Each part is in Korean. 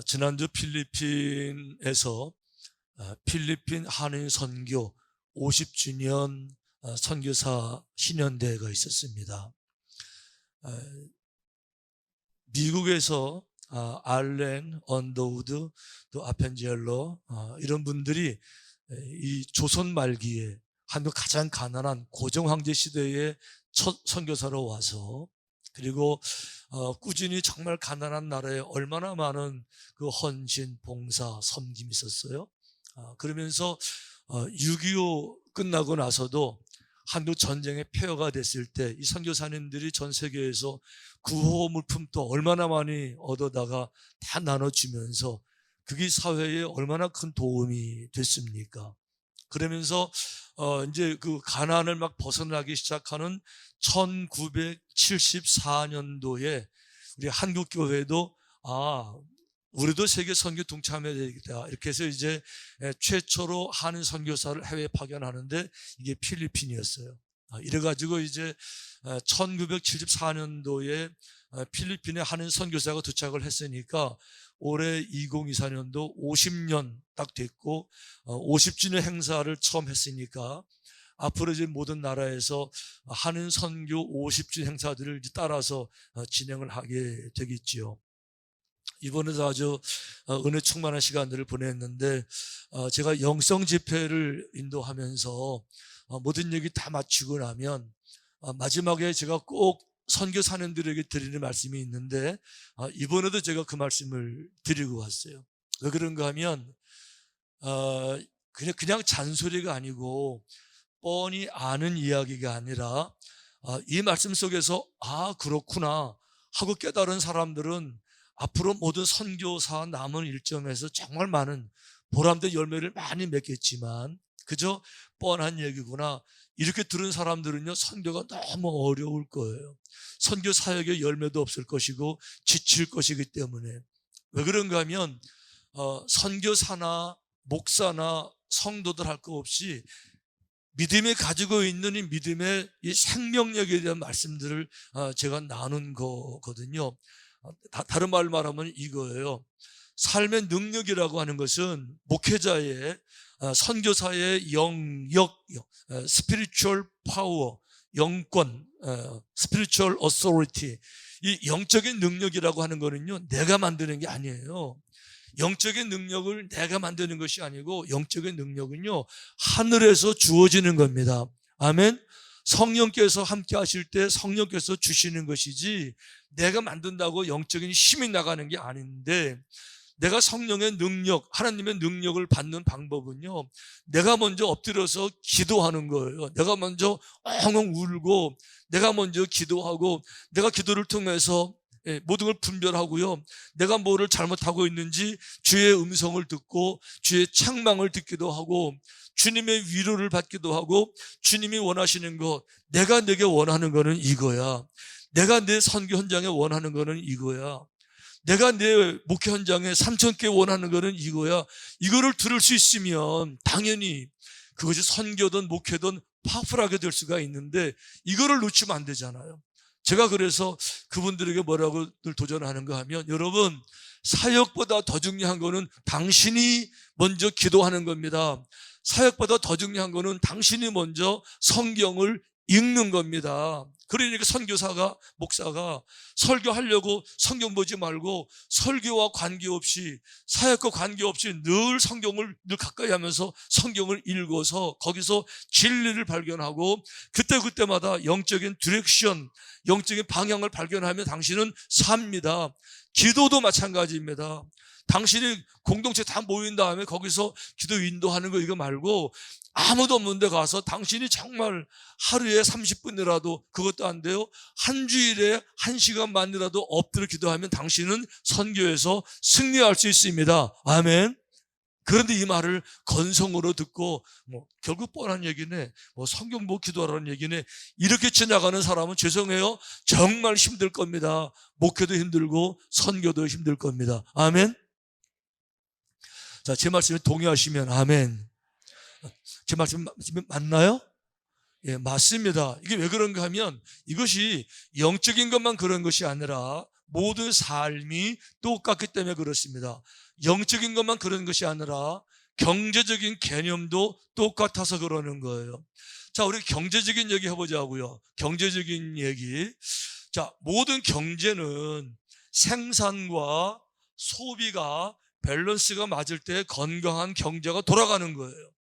지난주 필리핀에서 필리핀 한인 선교 50주년 선교사 신년대회가 있었습니다. 미국에서 알렌, 언더우드, 또 아펜젤러 이런 분들이 이 조선 말기에 한국 가장 가난한 고정황제 시대의 첫 선교사로 와서, 그리고 꾸준히 정말 가난한 나라에 얼마나 많은 그 헌신, 봉사, 섬김이 있었어요. 그러면서 6.25 끝나고 나서도 한국 전쟁의 폐허가 됐을 때 이 선교사님들이 전 세계에서 구호 물품도 얼마나 많이 얻어다가 다 나눠주면서 그게 사회에 얼마나 큰 도움이 됐습니까? 그러면서 이제 그 가난을 막 벗어나기 시작하는 1974년도에 우리 한국교회도 우리도 세계 선교 동참해야 되겠다, 이렇게 해서 이제 최초로 한인 선교사를 해외에 파견하는데 이게 필리핀이었어요. 이래가지고 이제 1974년도에 필리핀에 한인 선교사가 도착을 했으니까 올해 2024년도 50년 딱 됐고 50주년 행사를 처음 했으니까 앞으로 이제 모든 나라에서 한인 선교 50주년 행사들을 이제 따라서 진행을 하게 되겠지요. 이번에도 아주 은혜 충만한 시간들을 보냈는데, 제가 영성 집회를 인도하면서 모든 얘기 다 마치고 나면 마지막에 제가 꼭 선교사님들에게 드리는 말씀이 있는데, 이번에도 제가 그 말씀을 드리고 왔어요. 왜 그런가 하면 그냥 잔소리가 아니고 뻔히 아는 이야기가 아니라 이 말씀 속에서 그렇구나 하고 깨달은 사람들은 앞으로 모든 선교사 남은 일정에서 정말 많은 보람된 열매를 많이 맺겠지만, 그저 뻔한 얘기구나 이렇게 들은 사람들은요, 선교가 너무 어려울 거예요. 선교 사역에 열매도 없을 것이고 지칠 것이기 때문에. 왜 그런가 하면 선교사나 목사나 성도들 할 거 없이 믿음이 가지고 있는 이 믿음의 이 생명력에 대한 말씀들을 제가 나눈 거거든요. 다른 말로 말하면 이거예요. 삶의 능력이라고 하는 것은 목회자의, 선교사의 영역, spiritual power, 영권, spiritual authority, 이 영적인 능력이라고 하는 거는요, 내가 만드는 게 아니에요. 영적인 능력을 내가 만드는 것이 아니고 영적인 능력은요, 하늘에서 주어지는 겁니다. 아멘. 성령께서 함께 하실 때 성령께서 주시는 것이지 내가 만든다고 영적인 힘이 나가는 게 아닌데, 내가 성령의 능력, 하나님의 능력을 받는 방법은요, 내가 먼저 엎드려서 기도하는 거예요. 내가 먼저 엉엉 울고, 내가 먼저 기도하고, 내가 기도를 통해서 모든 걸 분별하고요, 내가 뭐를 잘못하고 있는지 주의 음성을 듣고 주의 책망을 듣기도 하고, 주님의 위로를 받기도 하고, 주님이 원하시는 것, 내가 내게 원하는 거는 이거야, 내가 내 선교 현장에 원하는 거는 이거야, 내가 내 목회 현장에 3,000개 원하는 거는 이거야, 이거를 들을 수 있으면 당연히 그것이 선교든 목회든 파워풀하게 될 수가 있는데, 이거를 놓치면 안 되잖아요. 제가 그래서 그분들에게 뭐라고 늘 도전하는가 하면, 여러분, 사역보다 더 중요한 거는 당신이 먼저 기도하는 겁니다. 사역보다 더 중요한 거는 당신이 먼저 성경을 읽는 겁니다. 그러니까 선교사가, 목사가 설교하려고 성경 보지 말고 설교와 관계없이, 사역과 관계없이 늘 성경을 늘 가까이 하면서 성경을 읽어서 거기서 진리를 발견하고 그때마다 영적인 디렉션, 영적인 방향을 발견하면 당신은 삽니다. 기도도 마찬가지입니다. 당신이 공동체 다 모인 다음에 거기서 기도 인도하는 거 이거 말고 아무도 없는 데 가서 당신이 정말 하루에 30분이라도, 그것도 안 돼요, 한 주일에 1시간만이라도 엎드려 기도하면 당신은 선교에서 승리할 수 있습니다. 아멘. 그런데 이 말을 건성으로 듣고 결국 뻔한 얘기네, 성경 보고 기도하라는 얘기네, 이렇게 지나가는 사람은 죄송해요, 정말 힘들 겁니다. 목회도 힘들고 선교도 힘들 겁니다. 아멘. 자, 제 말씀에 동의하시면 아멘. 제 말씀 맞나요? 예, 맞습니다. 이게 왜 그런가 하면 이것이 영적인 것만 그런 것이 아니라 모든 삶이 똑같기 때문에 그렇습니다. 영적인 것만 그런 것이 아니라 경제적인 개념도 똑같아서 그러는 거예요. 자, 우리 경제적인 얘기 해보자고요. 경제적인 얘기. 자, 모든 경제는 생산과 소비가 밸런스가 맞을 때 건강한 경제가 돌아가는 거예요.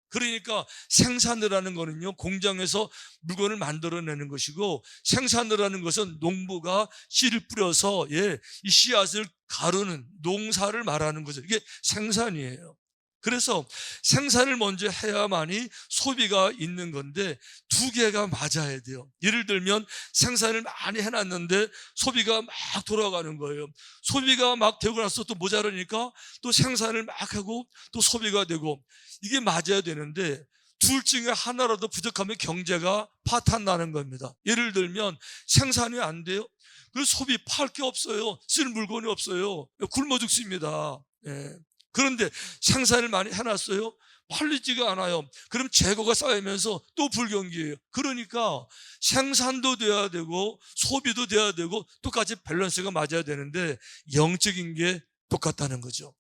그러니까 생산을 하는 거는요, 공장에서 물건을 만들어내는 것이고, 생산을 하는 것은 농부가 씨를 뿌려서 이 씨앗을 가르는 농사를 말하는 거죠. 이게 생산이에요. 그래서 생산을 먼저 해야만이 소비가 있는 건데 두 개가 맞아야 돼요. 예를 들면 생산을 많이 해놨는데 소비가 막 돌아가는 거예요. 소비가 막 되고 나서 또 모자라니까 또 생산을 막 하고 또 소비가 되고, 이게 맞아야 되는데 둘 중에 하나라도 부족하면 경제가 파탄 나는 겁니다. 예를 들면 생산이 안 돼요. 그래서 소비 팔 게 없어요. 쓸 물건이 없어요. 굶어 죽습니다. 그런데 생산을 많이 해놨어요. 팔리지가 않아요. 그럼 재고가 쌓이면서 또 불경기예요. 그러니까 생산도 돼야 되고 소비도 돼야 되고 똑같이 밸런스가 맞아야 되는데 영적인 게 똑같다는 거죠.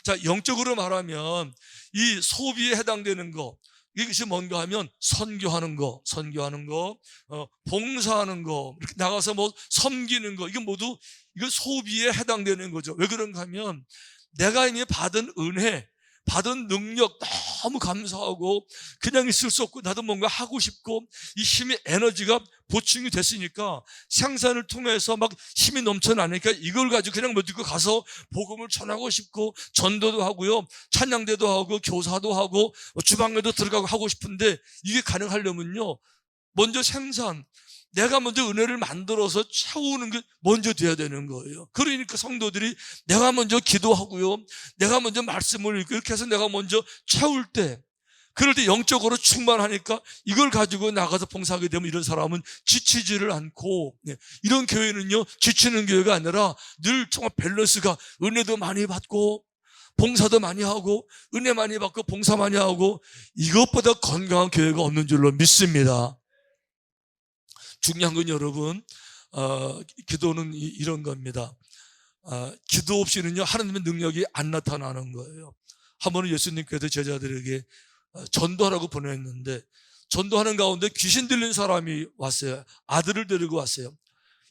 자, 영적으로 말하면 이 소비에 해당되는 거, 이것이 뭔가 하면 선교하는 거, 봉사하는 거, 이렇게 나가서 뭐 섬기는 거, 이건 모두 이거 소비에 해당되는 거죠. 왜 그런가 하면 내가 이미 받은 은혜, 받은 능력 너무 감사하고 그냥 있을 수 없고 나도 뭔가 하고 싶고 이 힘이 에너지가 보충이 됐으니까 생산을 통해서 막 힘이 넘쳐나니까 이걸 가지고 그냥 못 듣고 가서 복음을 전하고 싶고 전도도 하고요, 찬양대도 하고 교사도 하고 주방에도 들어가고 하고 싶은데 이게 가능하려면요, 먼저 생산, 내가 먼저 은혜를 만들어서 채우는 게 먼저 돼야 되는 거예요. 그러니까 성도들이 내가 먼저 기도하고요, 내가 먼저 말씀을 읽고 이렇게 해서 내가 먼저 채울 때, 그럴 때 영적으로 충만하니까 이걸 가지고 나가서 봉사하게 되면 이런 사람은 지치지를 않고, 이런 교회는요 지치는 교회가 아니라 늘 정말 밸런스가, 은혜도 많이 받고 봉사도 많이 하고 은혜 많이 받고 봉사 많이 하고, 이것보다 건강한 교회가 없는 줄로 믿습니다. 중요한 건 여러분, 기도는 이런 겁니다. 기도 없이는요 하나님의 능력이 안 나타나는 거예요. 한 번은 예수님께서 제자들에게 전도하라고 보냈는데 전도하는 가운데 귀신 들린 사람이 왔어요. 아들을 데리고 왔어요.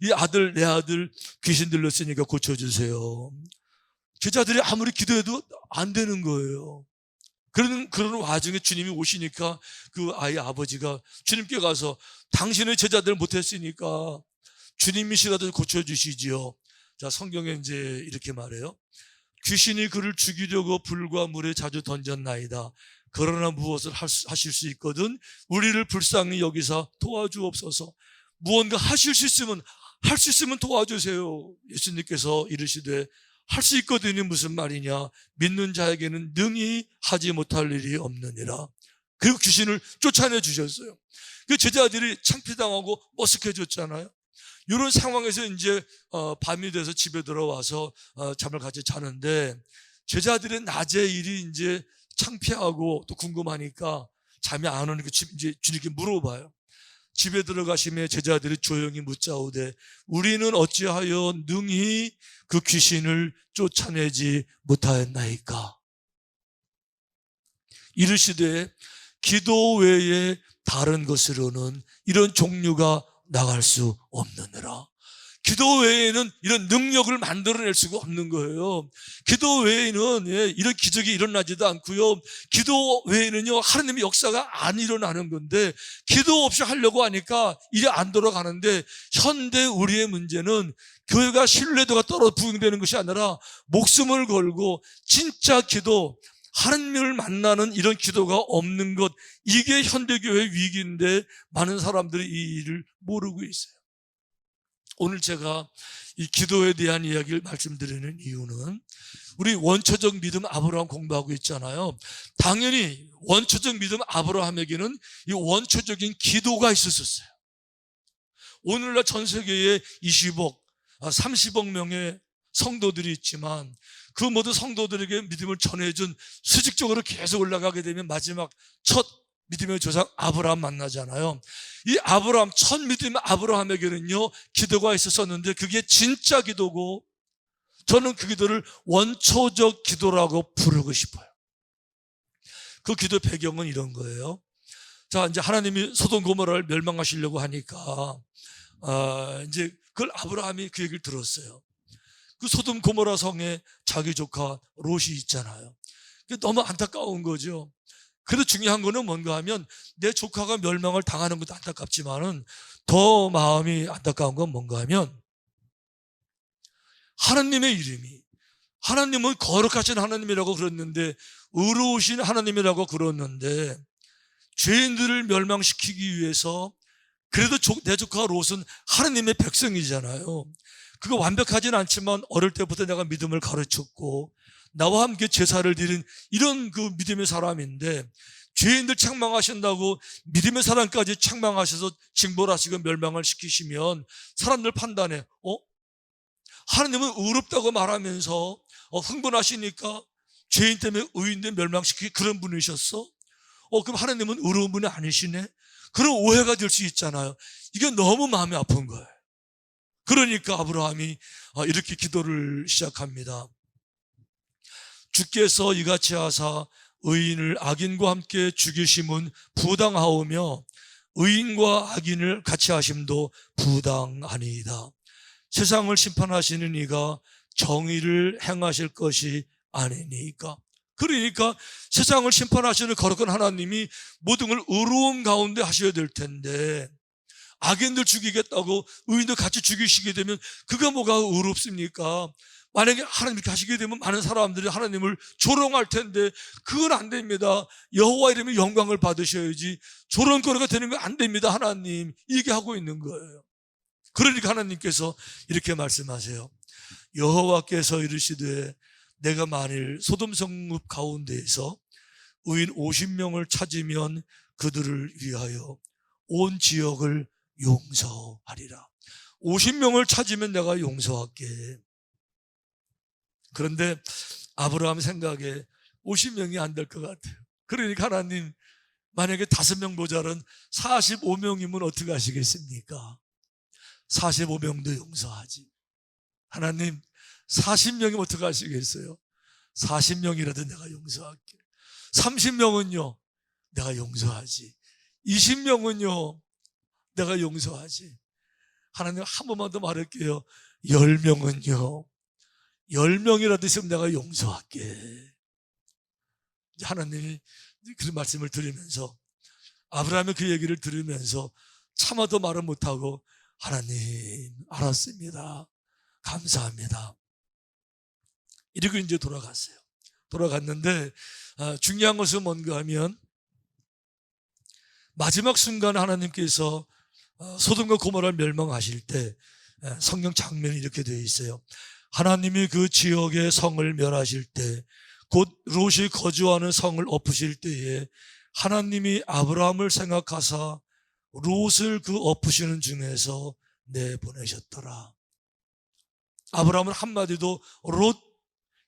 이 아들, 내 아들 귀신 들렸으니까 고쳐주세요. 제자들이 아무리 기도해도 안 되는 거예요. 그런 와중에 주님이 오시니까 그 아이 아버지가 주님께 가서 당신의 제자들 못했으니까 주님이시라도 고쳐주시지요. 자, 성경에 이제 이렇게 말해요. 귀신이 그를 죽이려고 불과 물에 자주 던졌나이다. 그러나 무엇을 하실 수 있거든 우리를 불쌍히 여기사 도와주옵소서. 무언가 하실 수 있으면 할 수 있으면 도와주세요. 예수님께서 이르시되 할 수 있거든요. 무슨 말이냐? 믿는 자에게는 능히 하지 못할 일이 없느니라. 그리고 귀신을 쫓아내 주셨어요. 그 제자들이 창피당하고 머쓱해졌잖아요. 이런 상황에서 이제 밤이 돼서 집에 들어와서 잠을 같이 자는데 제자들의 낮에 일이 이제 창피하고 또 궁금하니까 잠이 안 오니까 이제 주님께 물어봐요. 집에 들어가시며 제자들이 조용히 묻자오되 우리는 어찌하여 능히 그 귀신을 쫓아내지 못하였나이까? 이르시되 기도 외에 다른 것으로는 이런 종류가 나갈 수 없느니라. 기도 외에는 이런 능력을 만들어낼 수가 없는 거예요. 기도 외에는 이런 기적이 일어나지도 않고요, 기도 외에는요 하나님의 역사가 안 일어나는 건데 기도 없이 하려고 하니까 일이 안 돌아가는데, 현대 우리의 문제는 교회가 신뢰도가 부흥되는 것이 아니라 목숨을 걸고 진짜 기도, 하나님을 만나는 이런 기도가 없는 것, 이게 현대교회의 위기인데 많은 사람들이 이 일을 모르고 있어요. 오늘 제가 이 기도에 대한 이야기를 말씀드리는 이유는 우리 원초적 믿음 아브라함 공부하고 있잖아요. 당연히 원초적 믿음 아브라함에게는 이 원초적인 기도가 있었어요. 오늘날 전 세계에 20억, 30억 명의 성도들이 있지만 그 모든 성도들에게 믿음을 전해준, 수직적으로 계속 올라가게 되면 마지막 첫 믿음의 조상 아브라함 만나잖아요. 이 아브라함, 첫 믿음의 아브라함에게는요, 기도가 있었었는데 그게 진짜 기도고, 저는 그 기도를 원초적 기도라고 부르고 싶어요. 그 기도 배경은 이런 거예요. 자, 이제 하나님이 소돔 고모라를 멸망하시려고 하니까, 이제 그걸 아브라함이 그 얘기를 들었어요. 그 소돔 고모라 성에 자기 조카 롯이 있잖아요. 너무 안타까운 거죠. 그래도 중요한 거는 뭔가 하면 내 조카가 멸망을 당하는 것도 안타깝지만은 더 마음이 안타까운 건 뭔가 하면 하나님의 이름이, 하나님은 거룩하신 하나님이라고 그랬는데, 의로우신 하나님이라고 그랬는데, 죄인들을 멸망시키기 위해서 그래도 내 조카 롯은 하나님의 백성이잖아요. 그거 완벽하진 않지만 어릴 때부터 내가 믿음을 가르쳤고 나와 함께 제사를 드린 이런 그 믿음의 사람인데, 죄인들 책망하신다고 믿음의 사람까지 책망하셔서 징벌하시고 멸망을 시키시면 사람들 판단해, 하나님은 의롭다고 말하면서 흥분하시니까 죄인 때문에 의인들 멸망시키기 그런 분이셨어? 그럼 하나님은 의로운 분이 아니시네? 그런 오해가 될 수 있잖아요. 이게 너무 마음이 아픈 거예요. 그러니까 아브라함이 이렇게 기도를 시작합니다. 주께서 이같이 하사 의인을 악인과 함께 죽이심은 부당하오며 의인과 악인을 같이 하심도 부당하니이다. 세상을 심판하시는 이가 정의를 행하실 것이 아니니까. 그러니까 세상을 심판하시는 거룩한 하나님이 모든 걸 의로움 가운데 하셔야 될 텐데, 악인들 죽이겠다고 의인들 같이 죽이시게 되면 그가 뭐가 의롭습니까? 만약에 하나님 이렇게 하시게 되면 많은 사람들이 하나님을 조롱할 텐데 그건 안 됩니다. 여호와 이름의 영광을 받으셔야지 조롱거리가 되는 건 안 됩니다. 하나님 얘기하고 있는 거예요. 그러니까 하나님께서 이렇게 말씀하세요. 여호와께서 이르시되 내가 만일 소돔 성읍 가운데에서 의인 50명을 찾으면 그들을 위하여 온 지역을 용서하리라. 50명을 찾으면 내가 용서할게. 그런데 아브라함 생각에 50명이 안 될 것 같아요. 그러니까 하나님, 만약에 5명 모자란 45명이면 어떻게 하시겠습니까? 45명도 용서하지. 하나님, 40명이면 어떻게 하시겠어요? 40명이라도 내가 용서할게. 30명은요 내가 용서하지. 20명은요 내가 용서하지. 하나님, 한 번만 더 말할게요. 10명은요 10명이라도 있으면 내가 용서할게. 하나님이 그런 말씀을 드리면서, 아브라함의 그 얘기를 들으면서 차마도 말을 못하고, 하나님 알았습니다, 감사합니다, 이러고 이제 돌아갔어요. 돌아갔는데 중요한 것은 뭔가 하면 마지막 순간 하나님께서 소돔과 고모라를 멸망하실 때 성경 장면이 이렇게 되어 있어요. 하나님이 그 지역의 성을 멸하실 때, 곧 롯이 거주하는 성을 엎으실 때에 하나님이 아브라함을 생각하사 롯을 그 엎으시는 중에서 내보내셨더라. 아브라함은 한마디도 롯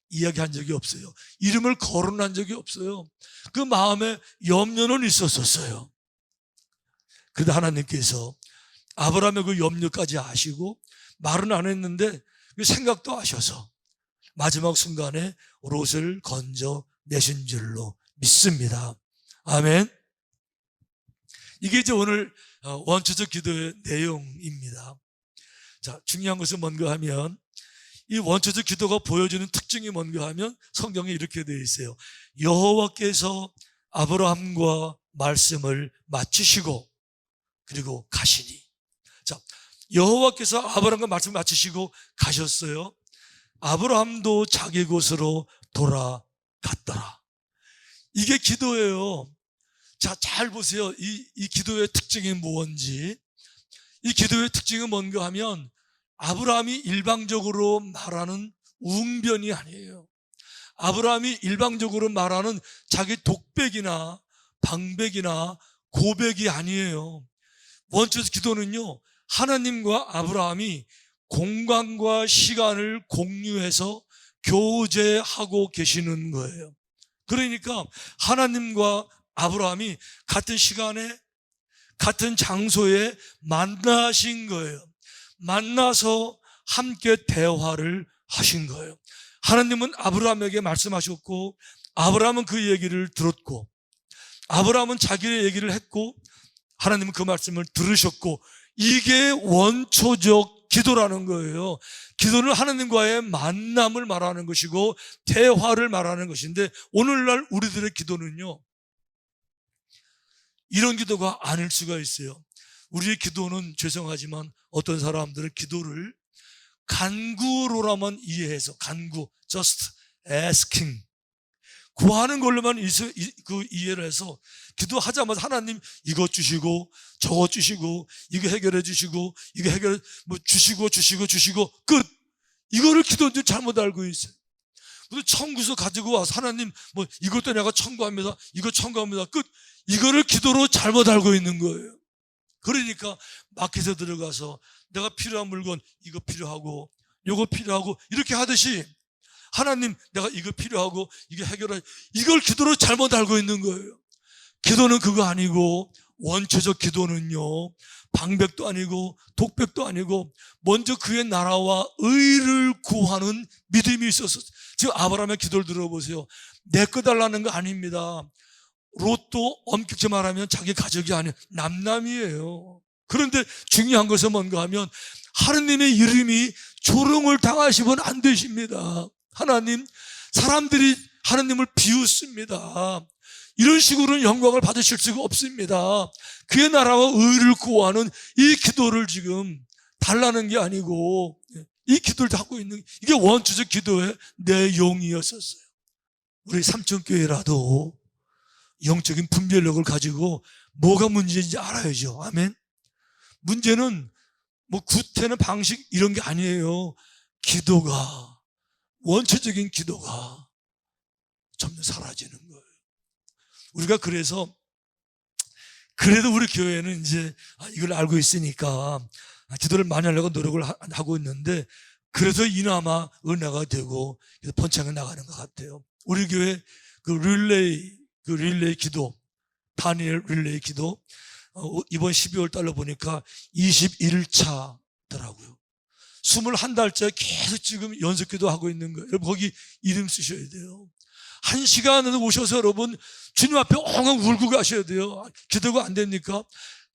이야기한 적이 없어요. 이름을 거론한 적이 없어요. 그 마음에 염려는 있었어요. 그런데 하나님께서 아브라함의 그 염려까지 아시고 말은 안 했는데 그 생각도 하셔서 마지막 순간에 롯을 건져내신 줄로 믿습니다. 아멘. 이게 이제 오늘 원초적 기도의 내용입니다. 자, 중요한 것은 뭔가 하면 이 원초적 기도가 보여주는 특징이 뭔가 하면 성경에 이렇게 되어 있어요. 여호와께서 아브라함과 말씀을 마치시고 그리고 가시니. 자, 여호와께서 아브라함과 말씀을 마치시고 가셨어요. 아브라함도 자기 곳으로 돌아갔더라. 이게 기도예요. 자, 잘 보세요. 이 기도의 특징이 무엇인지. 이 기도의 특징은 뭔가 하면 아브라함이 일방적으로 말하는 웅변이 아니에요. 아브라함이 일방적으로 말하는 자기 독백이나 방백이나 고백이 아니에요. 원초적 기도는요, 하나님과 아브라함이 공간과 시간을 공유해서 교제하고 계시는 거예요. 그러니까 하나님과 아브라함이 같은 시간에 같은 장소에 만나신 거예요. 만나서 함께 대화를 하신 거예요. 하나님은 아브라함에게 말씀하셨고, 아브라함은 그 얘기를 들었고, 아브라함은 자기의 얘기를 했고, 하나님은 그 말씀을 들으셨고, 이게 원초적 기도라는 거예요. 기도는 하나님과의 만남을 말하는 것이고 대화를 말하는 것인데, 오늘날 우리들의 기도는요, 이런 기도가 아닐 수가 있어요. 우리의 기도는 죄송하지만 어떤 사람들은 기도를 간구로라만 이해해서, 간구, just asking, 구하는 걸로만 이해를 해서 기도하자마자 하나님 이것 주시고 저것 주시고 이거 해결해 주시고 이거 해결해 주시고 끝. 이거를 기도인 줄 잘못 알고 있어요. 그래서 청구서 가지고 와서 하나님 이것도 내가 청구합니다, 이거 청구합니다, 끝. 이거를 기도로 잘못 알고 있는 거예요. 그러니까 마켓에 들어가서 내가 필요한 물건 이거 필요하고 이거 필요하고 이렇게 하듯이, 하나님 내가 이거 필요하고 이거 해결해, 이걸 기도로 잘못 알고 있는 거예요. 기도는 그거 아니고, 원초적 기도는요, 방백도 아니고 독백도 아니고 먼저 그의 나라와 의를 구하는 믿음이 있어서. 지금 아브라함의 기도를 들어보세요. 내 거 달라는 거 아닙니다. 롯도 엄격히 말하면 자기 가족이 아니에요. 남남이에요. 그런데 중요한 것은 뭔가 하면 하느님의 이름이 조롱을 당하시면 안 되십니다. 하나님, 사람들이 하느님을 비웃습니다. 이런 식으로는 영광을 받으실 수가 없습니다. 그의 나라와 의를 구하는 이 기도를 지금 달라는 게 아니고, 이 기도를 하고 있는, 이게 원초적 기도의 내용이었었어요. 우리 삼천교회라도 영적인 분별력을 가지고 뭐가 문제인지 알아야죠. 아멘. 문제는 구태는 방식 이런 게 아니에요. 기도가, 원초적인 기도가 점점 사라지는 거예요. 우리가 그래서, 그래도 우리 교회는 이제 이걸 알고 있으니까 기도를 많이 하려고 노력을 하고 있는데, 그래서 이나마 은혜가 되고 번창해 나가는 것 같아요. 우리 교회 그 릴레이 기도, 다니엘 릴레이 기도, 이번 12월 달로 보니까 21차더라고요. 21달째 계속 지금 연습기도 하고 있는 거예요. 여러분 거기 이름 쓰셔야 돼요. 1시간을 오셔서 여러분 주님 앞에 엉엉 울고 가셔야 돼요. 기도가 안 됩니까?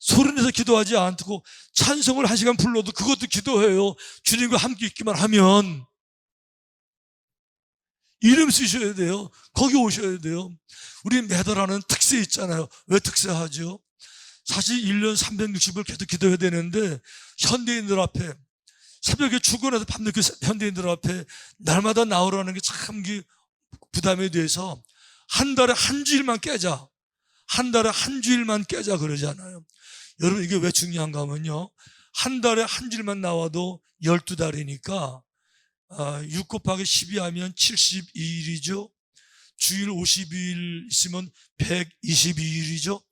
소리내서 기도하지 않고 찬송을 1시간 불러도 그것도 기도해요. 주님과 함께 있기만 하면. 이름 쓰셔야 돼요. 거기 오셔야 돼요. 우리 매달하는 특세 있잖아요. 왜 특세하죠? 사실 1년 360일 계속 기도해야 되는데, 현대인들 앞에 새벽에 출근해서 밤늦게 현대인들 앞에 날마다 나오라는 게 참 부담이 돼서 한 달에 한 주일만 깨자, 한 달에 한 주일만 깨자 그러잖아요. 여러분 이게 왜 중요한가 하면요, 한 달에 한 주일만 나와도 12달이니까 6 곱하기 12 하면 72일이죠. 주일 52일 있으면 122일이죠.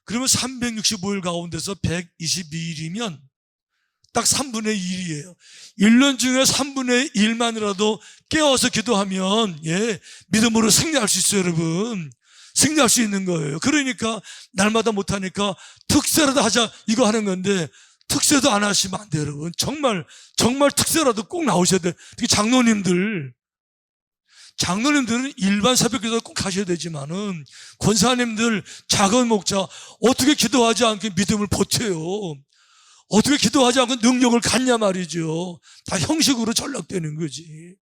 그러면 365일 가운데서 122일이면 딱 3분의 1이에요. 1년 중에 3분의 1만이라도 깨워서 기도하면 믿음으로 승리할 수 있어요. 여러분 승리할 수 있는 거예요. 그러니까 날마다 못하니까 특세라도 하자 이거 하는 건데, 특세도 안 하시면 안 돼요. 여러분 정말 특세라도 꼭 나오셔야 돼요. 특히 장로님들은 일반 새벽기도 꼭 가셔야 되지만은, 권사님들, 작은 목자 어떻게 기도하지 않게 믿음을 버텨요? 어떻게 기도하지 않고 능력을 갖냐 말이죠. 다 형식으로 전락되는 거지.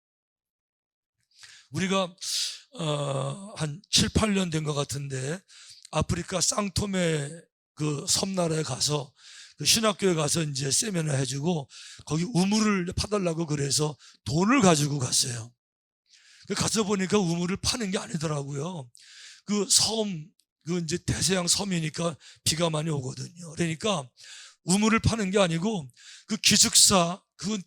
우리가 한 7, 8년 된 것 같은데, 아프리카 쌍토메 그 섬나라에 가서 그 신학교에 가서 이제 세미나 해주고 거기 우물을 파달라고 그래서 돈을 가지고 갔어요. 가서 보니까 우물을 파는 게 아니더라고요. 그 이제 대서양 섬이니까 비가 많이 오거든요. 그러니까 우물을 파는 게 아니고 그 기숙사 그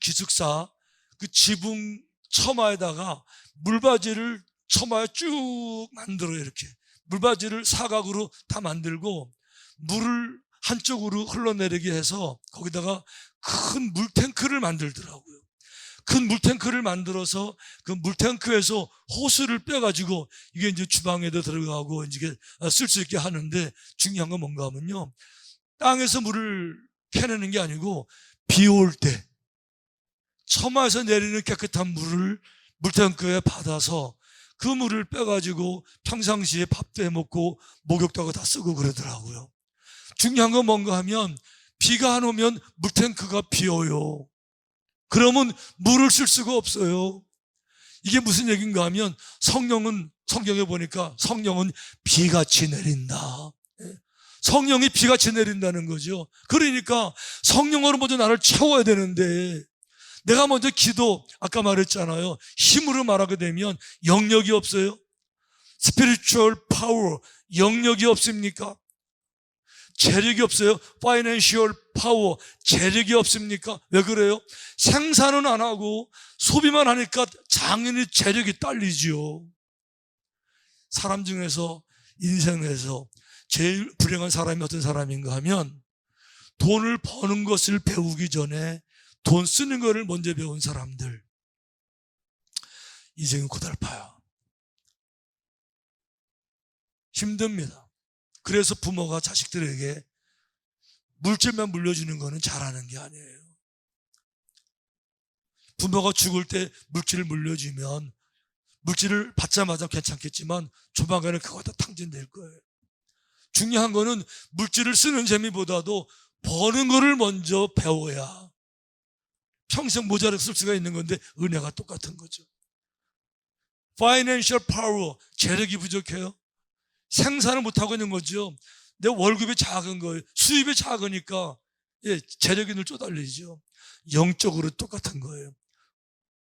지붕 처마에다가 물바지를 처마에 쭉 만들어요. 이렇게 물바지를 사각으로 다 만들고 물을 한쪽으로 흘러내리게 해서 거기다가 큰 물탱크를 만들더라고요. 큰 물탱크를 만들어서 그 물탱크에서 호스를 빼가지고 이게 이제 주방에도 들어가고 이제 쓸 수 있게 하는데, 중요한 건 뭔가 하면요, 땅에서 물을 캐내는 게 아니고 비 올 때 처마에서 내리는 깨끗한 물을 물탱크에 받아서 그 물을 빼가지고 평상시에 밥도 해먹고 목욕도 하고 다 쓰고 그러더라고요. 중요한 건 뭔가 하면 비가 안 오면 물탱크가 비어요. 그러면 물을 쓸 수가 없어요. 이게 무슨 얘기인가 하면 성경에 보니까 성령은 비같이 내린다. 성령이 비같이 내린다는 거죠. 그러니까 성령으로 먼저 나를 채워야 되는데, 내가 먼저 아까 말했잖아요. 힘으로 말하게 되면 영역이 없어요. spiritual power, 영역이 없습니까? 재력이 없어요. financial power, 재력이 없습니까? 왜 그래요? 생산은 안 하고 소비만 하니까 당연히 재력이 딸리죠. 사람 중에서 인생에서 제일 불행한 사람이 어떤 사람인가 하면, 돈을 버는 것을 배우기 전에 돈 쓰는 것을 먼저 배운 사람들, 인생이 고달파요. 힘듭니다. 그래서 부모가 자식들에게 물질만 물려주는 거는 잘하는 게 아니에요. 부모가 죽을 때 물질을 물려주면 물질을 받자마자 괜찮겠지만 조만간에 그거 다 탕진될 거예요. 중요한 거는 물질을 쓰는 재미보다도 버는 거를 먼저 배워야 평생 모자라게 쓸 수가 있는 건데, 은혜가 똑같은 거죠. Financial power, 재력이 부족해요. 생산을 못하고 있는 거죠. 내 월급이 작은 거예요. 수입이 작으니까 재력이 늘 쪼달리죠. 영적으로 똑같은 거예요.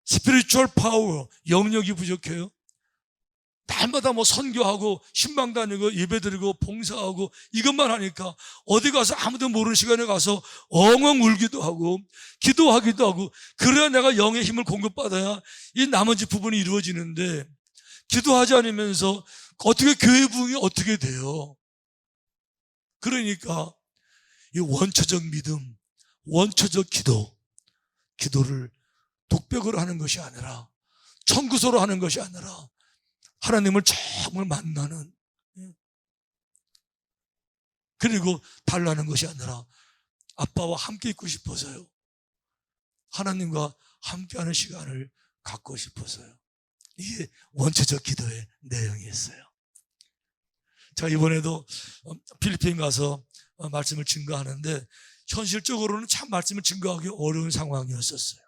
Spiritual power, 영역이 부족해요. 날마다 선교하고 신방 다니고 예배드리고 봉사하고 이것만 하니까 어디 가서 아무도 모르는 시간에 가서 엉엉 울기도 하고 기도하기도 하고, 그래야 내가 영의 힘을 공급받아야 이 나머지 부분이 이루어지는데, 기도하지 않으면서 어떻게 교회 부흥이 어떻게 돼요? 그러니까 이 원초적 믿음, 원초적 기도를 독백으로 하는 것이 아니라, 청구서로 하는 것이 아니라 하나님을 정말 만나는, 그리고 달라는 것이 아니라 아빠와 함께 있고 싶어서요. 하나님과 함께하는 시간을 갖고 싶어서요. 이게 원초적 기도의 내용이었어요. 제가 이번에도 필리핀 가서 말씀을 증거하는데, 현실적으로는 참 말씀을 증거하기 어려운 상황이었었어요.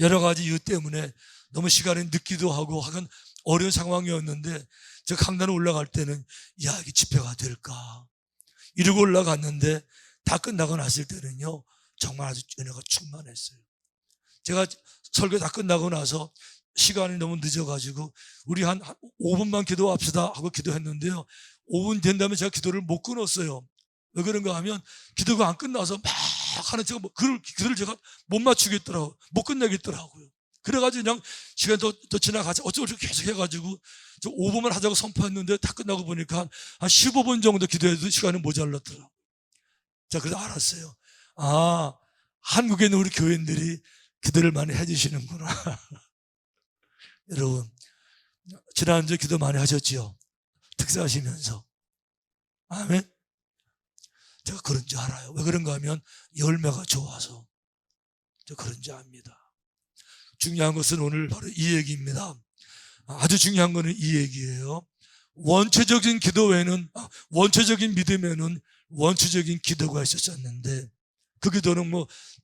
여러 가지 이유 때문에 너무 시간이 늦기도 하고 하긴 어려운 상황이었는데, 제가 강단에 올라갈 때는 이게 집회가 될까 이러고 올라갔는데, 다 끝나고 났을 때는요, 정말 아주 은혜가 충만했어요. 제가 설교 다 끝나고 나서 시간이 너무 늦어가지고 우리 한 5분만 기도합시다 하고 기도했는데요, 5분 된 다음에 제가 기도를 못 끊었어요. 왜 그런가 하면 기도가 안 끝나서 막 하는, 제가 기도를 제가 못 맞추겠더라고요. 못 끝내겠더라고요. 그래가지고 그냥 시간이 더 지나가자 어쩌고 계속 해가지고 5분만 하자고 선포했는데, 다 끝나고 보니까 한 15분 정도 기도해도 시간이 모자랐더라고요. 자, 그래서 알았어요. 한국에 있는 우리 교인들이 기도를 많이 해주시는구나. 여러분, 지난주에 기도 많이 하셨지요? 특사하시면서. 아멘. 제가 그런 줄 알아요. 왜 그런가 하면 열매가 좋아서 제가 그런 줄 압니다. 중요한 것은 오늘 바로 이 얘기입니다. 아주 중요한 것은 이 얘기예요. 원초적인 기도 외에는, 원초적인 믿음에는 원초적인 기도가 있었었는데, 그 기도는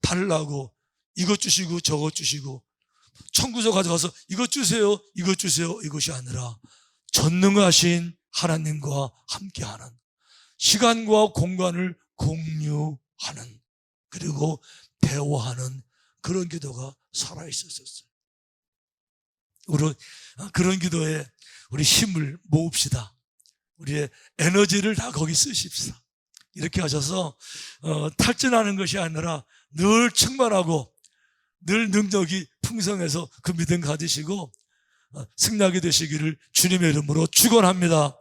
달라고 이것 주시고 저것 주시고 청구서 가져가서 이것 주세요 이것 주세요 이것이 아니라, 전능하신 하나님과 함께하는, 시간과 공간을 공유하는, 그리고 대화하는 그런 기도가 살아있었어요. 우리 그런 기도에 우리 힘을 모읍시다. 우리의 에너지를 다 거기 쓰십시다. 이렇게 하셔서 탈진하는 것이 아니라 늘 충만하고 늘 능력이 풍성해서 그 믿음 가지시고 승리하게 되시기를 주님의 이름으로 축원합니다.